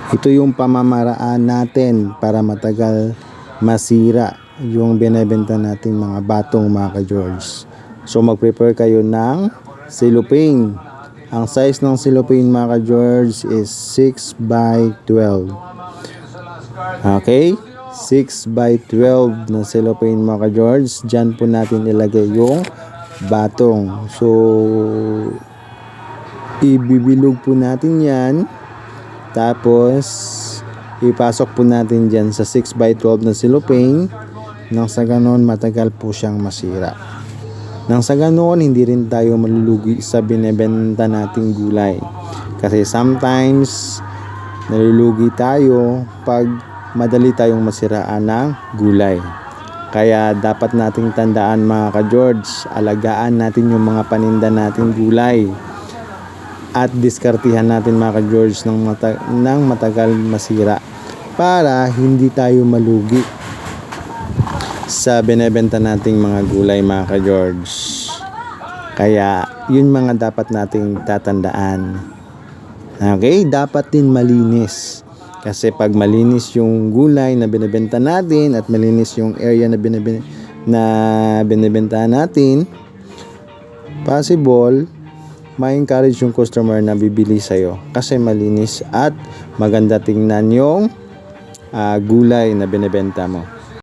Ito yung pamamaraan natin para matagal masira yung binebenta nating mga batong mga ka-George. So mag-prepare kayo ng cellophane. Ang size ng cellophane mga ka-George is 6 by 12. Okay? 6 by 12 na cellophane mga ka-George. Diyan po natin ilagay yung batong. So ibibilog po natin yan. Tapos ipasok po natin dyan sa 6 by 12 na cellophane nang sa ganon matagal po siyang masira. Nang sa ganon hindi rin tayo malulugi sa binebenta nating gulay. Kasi sometimes nalulugi tayo pag madali tayong masiraan ng gulay. Kaya dapat nating tandaan mga ka-George, alagaan natin yung mga paninda nating gulay. At diskartihan natin mga ka-George ng matagal masira para hindi tayo malugi sa binebenta nating mga gulay mga ka-George. Kaya yun mga dapat nating tatandaan. Okay, dapat din malinis. Kasi pag malinis yung gulay na binebenta natin at malinis yung area na binebenta natin, possible ma-encourage yung customer na bibili sa'yo kasi malinis at maganda tingnan yung gulay na binebenta mo.